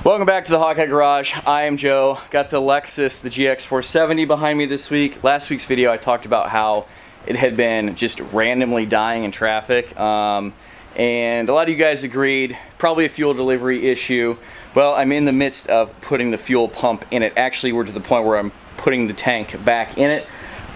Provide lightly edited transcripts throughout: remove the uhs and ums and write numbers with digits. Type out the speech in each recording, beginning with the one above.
Welcome back to the Hawkeye Garage. I am Joe. Got the Lexus, the GX470 behind me this week. Last week's video I talked about how it had been just randomly dying in traffic. And a lot of you guys agreed, probably a fuel delivery issue. Well, I'm in the midst of putting the fuel pump in it. Actually, we're to the point where I'm putting the tank back in it.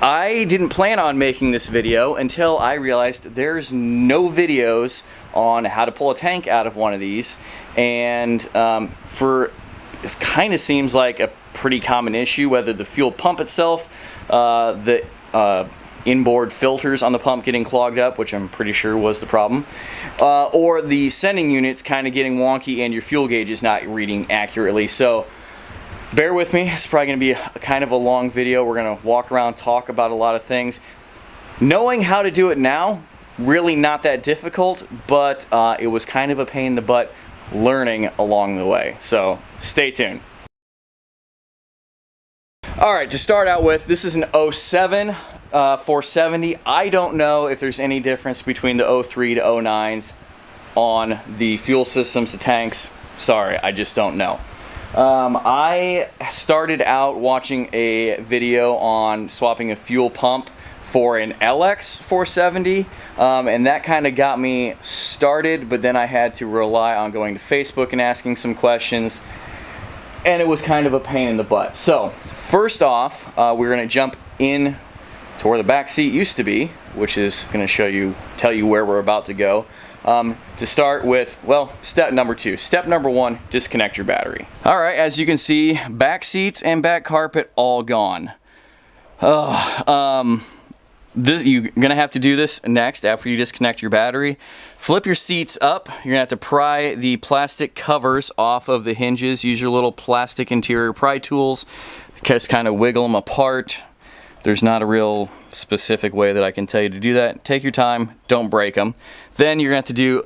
I didn't plan on making this video until I realized there's no videos on how to pull a tank out of one of these. And this kind of seems like a pretty common issue, whether the fuel pump itself, the inboard filters on the pump getting clogged up, which I'm pretty sure was the problem, or the sending units kind of getting wonky and your fuel gauge is not reading accurately. So bear with me. It's probably going to be a kind of a long video. We're going to walk around, talk about a lot of things. Knowing how to do it now, really not that difficult, but it was kind of a pain in the butt learning along the way. So stay tuned. Alright, to start out with, this is an 07 470. I don't know if there's any difference between the 03 to 09s on the fuel systems, the tanks. Sorry, I just don't know. I started out watching a video on swapping a fuel pump for an LX 470, and that kind of got me started, but then I had to rely on going to Facebook and asking some questions, and it was kind of a pain in the butt. So first off, we're going to jump in to where the back seat used to be, which is going to tell you where we're about to go. To start with, well, step number 2. Step number 1, disconnect your battery. Alright, as you can see, back seats and back carpet all gone. You're going to have to do this next after you disconnect your battery. Flip your seats up. You're going to have to pry the plastic covers off of the hinges. Use your little plastic interior pry tools. Just kind of wiggle them apart. There's not a real specific way that I can tell you to do that. Take your time, don't break them. Then you're going to have to do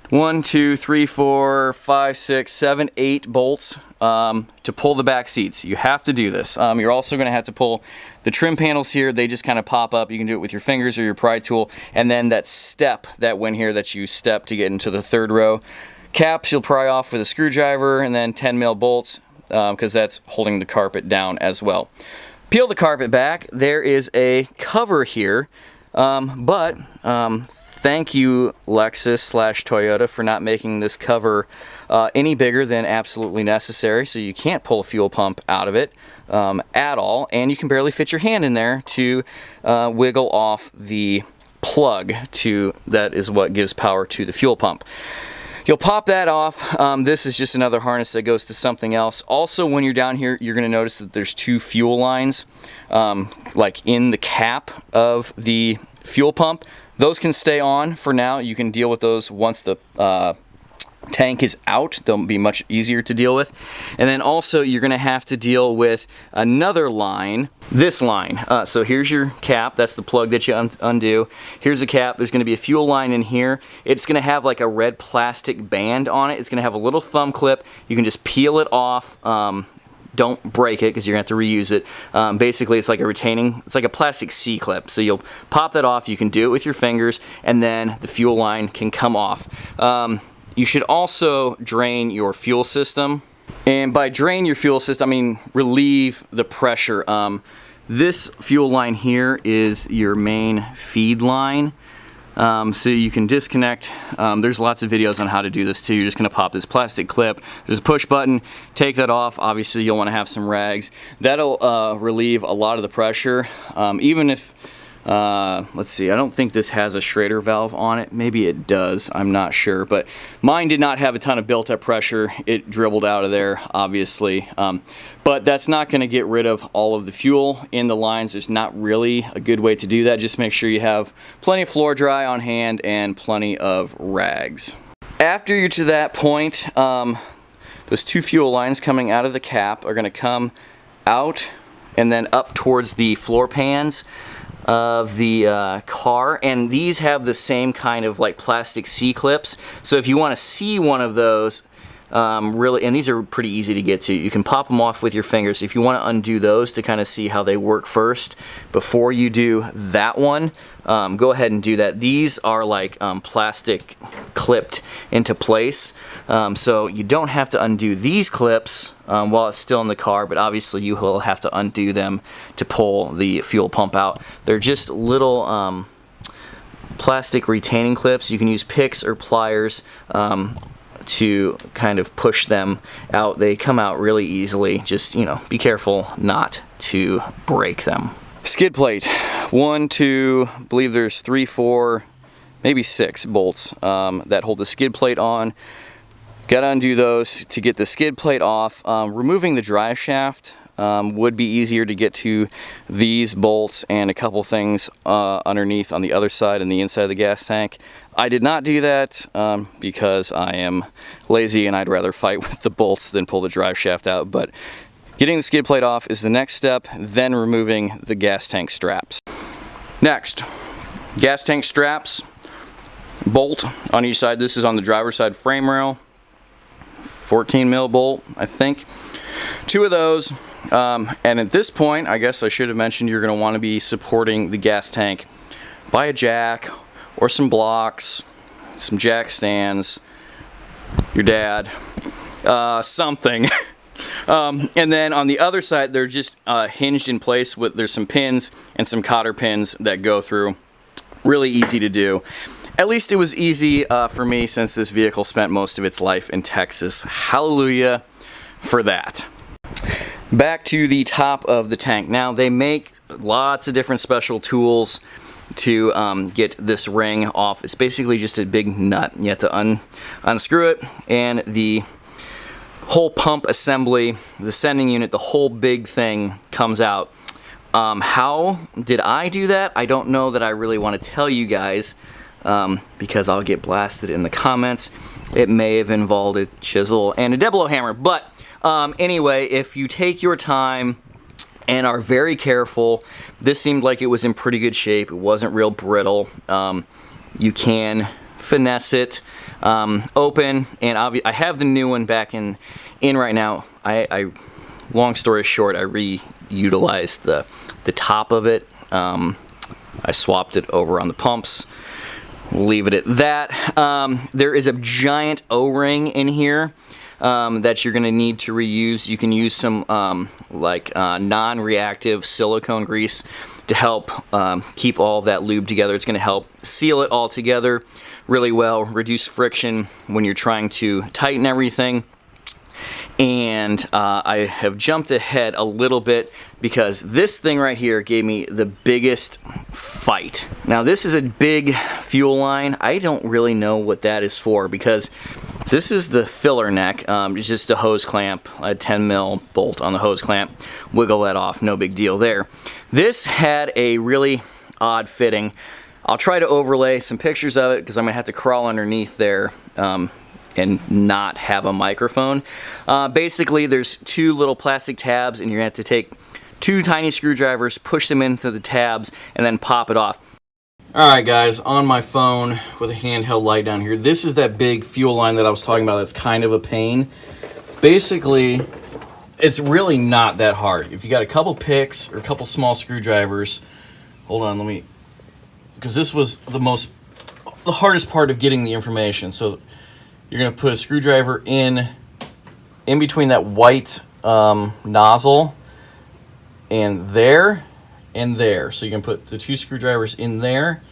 1, 2, 3, 4, 5, 6, 7, 8 bolts to pull the back seats. You have to do this. You're also going to have to pull the trim panels here. They just kind of pop up. You can do it with your fingers or your pry tool. And then that step that went here that you step to get into the third row. Caps you'll pry off with a screwdriver, and then 10 mil bolts because that's holding the carpet down as well. Peel the carpet back. There is a cover here, but thank you Lexus / Toyota for not making this cover any bigger than absolutely necessary, so you can't pull a fuel pump out of it at all, and you can barely fit your hand in there to wiggle off the plug that is what gives power to the fuel pump. You'll pop that off. This is just another harness that goes to something else. Also, when you're down here, you're going to notice that there's 2 fuel lines, like in the cap of the fuel pump. Those can stay on for now. You can deal with those once the tank is out. They'll be much easier to deal with. And then also you're going to have to deal with another line, this line. So here's your cap. That's the plug that you undo. Here's the cap. There's going to be a fuel line in here. It's going to have like a red plastic band on it. It's going to have a little thumb clip. You can just peel it off. Don't break it because you're going to have to reuse it. Basically, it's like a plastic C-clip. So you'll pop that off. You can do it with your fingers, and then the fuel line can come off. You should also drain your fuel system. And by drain your fuel system, I mean relieve the pressure. This fuel line here is your main feed line. So you can disconnect. There's lots of videos on how to do this too. You're just going to pop this plastic clip. There's a push button. Take that off. Obviously, you'll want to have some rags. That'll relieve a lot of the pressure. Even if let's see, I don't think this has a Schrader valve on it. Maybe it does, I'm not sure, but mine did not have a ton of built-up pressure. It dribbled out of there, obviously, but that's not going to get rid of all of the fuel in the lines. There's not really a good way to do that. Just make sure you have plenty of floor dry on hand and plenty of rags. After you're to that point, those 2 fuel lines coming out of the cap are going to come out and then up towards the floor pans of the car, and these have the same kind of like plastic C-clips. So if you want to see one of those, really, and these are pretty easy to get to. You can pop them off with your fingers. If you want to undo those to kind of see how they work first before you do that one, go ahead and do that. These are like plastic clipped into place, so you don't have to undo these clips while it's still in the car, but obviously you will have to undo them to pull the fuel pump out. They're just little plastic retaining clips. You can use picks or pliers to kind of push them out. They come out really easily. Just, you know, be careful not to break them. Skid plate. 1, 2, I believe there's 3, 4, maybe 6 bolts that hold the skid plate on. Gotta undo those to get the skid plate off. Removing the drive shaft would be easier to get to these bolts and a couple things underneath on the other side and the inside of the gas tank. I did not do that because I am lazy and I'd rather fight with the bolts than pull the drive shaft out, but getting the skid plate off is the next step, then removing the gas tank straps. Next, gas tank straps, bolt on each side. This is on the driver's side frame rail, 14 mil bolt, I think. 2 of those. And at this point, I guess I should have mentioned you're going to want to be supporting the gas tank by a jack or some blocks, some jack stands, your dad, something. And then on the other side, they're just hinged in place with, there's some pins and some cotter pins that go through. Really easy to do. At least it was easy for me, since this vehicle spent most of its life in Texas. Hallelujah for that. Back to the top of the tank. Now, they make lots of different special tools to get this ring off. It's basically just a big nut. You have to unscrew it, and the whole pump assembly, the sending unit, the whole big thing comes out. How did I do that? I don't know that I really want to tell you guys, because I'll get blasted in the comments. It may have involved a chisel and a double hammer, but anyway, if you take your time and are very careful, this seemed like it was in pretty good shape. It wasn't real brittle. You can finesse it open, and I have the new one back in right now. Long story short, I reutilized the top of it. I swapped it over on the pumps. Leave it at that. There is a giant O-ring in here that you're going to need to reuse. You can use some non-reactive silicone grease to help keep all of that lube together. It's going to help seal it all together really well, reduce friction when you're trying to tighten everything. And I have jumped ahead a little bit because this thing right here gave me the biggest fight. Now, this is a big fuel line. I don't really know what that is for, because this is the filler neck. It's just a hose clamp, a 10 mil bolt on the hose clamp. Wiggle that off, no big deal there. This had a really odd fitting. I'll try to overlay some pictures of it because I'm gonna have to crawl underneath there and not have a microphone. Basically, there's 2 little plastic tabs, and you're gonna have to take 2 tiny screwdrivers, push them into the tabs, and then pop it off. Alright guys, on my phone with a handheld light down here, this is that big fuel line that I was talking about that's kind of a pain. Basically, it's really not that hard. If you got a couple picks or a couple small screwdrivers, hold on, because this was the hardest part of getting the information. So you're going to put a screwdriver in between that white nozzle and there. So you can put the 2 screwdrivers in there,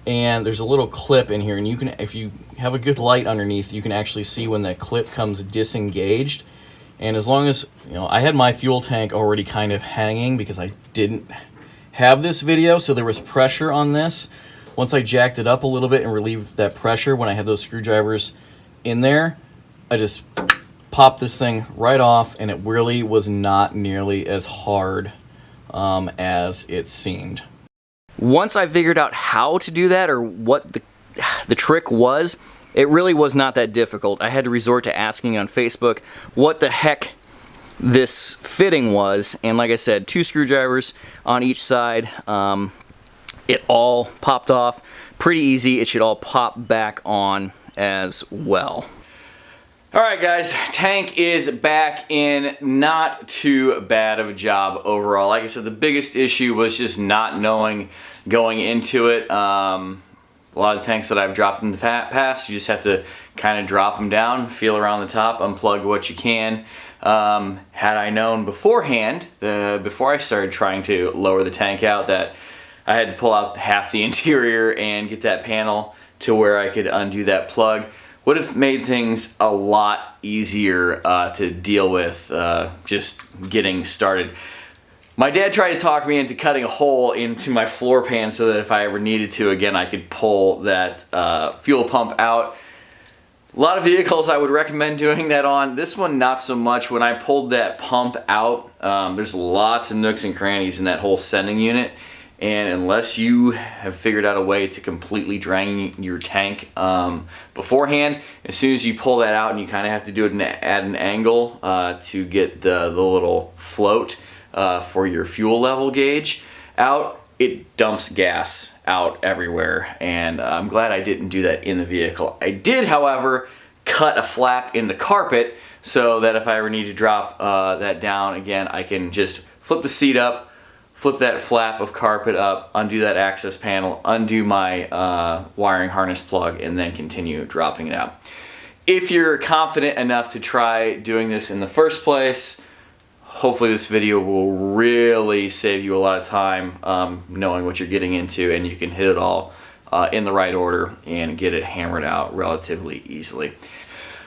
and there's a little clip in here, and you can, if you have a good light underneath, you can actually see when that clip comes disengaged. And as long as, you know, I had my fuel tank already kind of hanging because I didn't have this video, so there was pressure on this. Once I jacked it up a little bit and relieved that pressure when I had those screwdrivers in there, I just popped this thing right off, and it really was not nearly as hard as it seemed. Once I figured out how to do that, or what the trick was, it really was not that difficult. I had to resort to asking on Facebook what the heck this fitting was, and like I said, 2 screwdrivers on each side. It all popped off pretty easy. It should all pop back on as well. Alright guys, tank is back in. Not too bad of a job overall. Like I said, the biggest issue was just not knowing going into it. A lot of tanks that I've dropped in the past, you just have to kind of drop them down, feel around the top, unplug what you can. Had I known beforehand, before I started trying to lower the tank out, that I had to pull out half the interior and get that panel to where I could undo that plug, would have made things a lot easier to deal with just getting started. My dad tried to talk me into cutting a hole into my floor pan so that if I ever needed to, again, I could pull that fuel pump out. A lot of vehicles I would recommend doing that on. This one, not so much. When I pulled that pump out, there's lots of nooks and crannies in that whole sending unit. And unless you have figured out a way to completely drain your tank beforehand, as soon as you pull that out, and you kind of have to do it at an angle to get the little float for your fuel level gauge out, it dumps gas out everywhere. And I'm glad I didn't do that in the vehicle. I did, however, cut a flap in the carpet so that if I ever need to drop that down again, I can just flip the seat up, flip that flap of carpet up, undo that access panel, undo my wiring harness plug, and then continue dropping it out. If you're confident enough to try doing this in the first place, hopefully this video will really save you a lot of time knowing what you're getting into, and you can hit it all in the right order and get it hammered out relatively easily.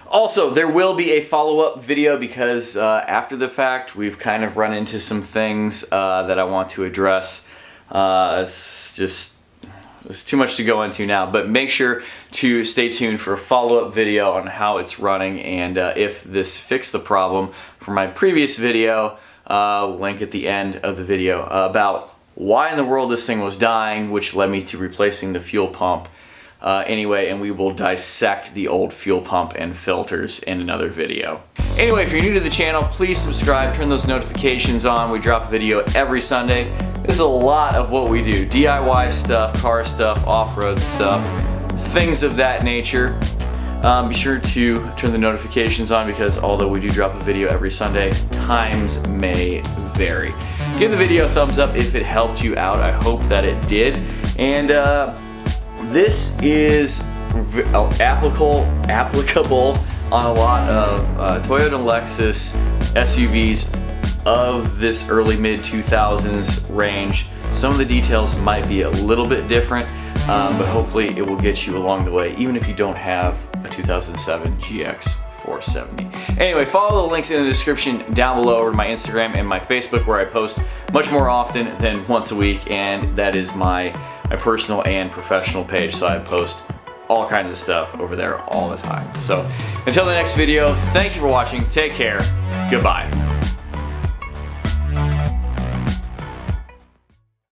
Also, there will be a follow-up video because after the fact, we've kind of run into some things that I want to address. There's too much to go into now, but make sure to stay tuned for a follow-up video on how it's running, and if this fixed the problem from my previous video, link at the end of the video, about why in the world this thing was dying, which led me to replacing the fuel pump. Anyway, and we will dissect the old fuel pump and filters in another video. Anyway, if you're new to the channel, please subscribe, turn those notifications on. We drop a video every Sunday. This is a lot of what we do. DIY stuff, car stuff, off-road stuff, things of that nature. Be sure to turn the notifications on because although we do drop a video every Sunday, times may vary. Give the video a thumbs up if it helped you out. I hope that it did. And this is applicable on a lot of Toyota and Lexus SUVs of this early mid-2000s range. Some of the details might be a little bit different, but hopefully it will get you along the way, even if you don't have a 2007 GX470. Anyway, follow the links in the description down below over to my Instagram and my Facebook, where I post much more often than once a week, and that is my personal and professional page, so I post all kinds of stuff over there all the time. So until the next video, thank you for watching, take care, goodbye.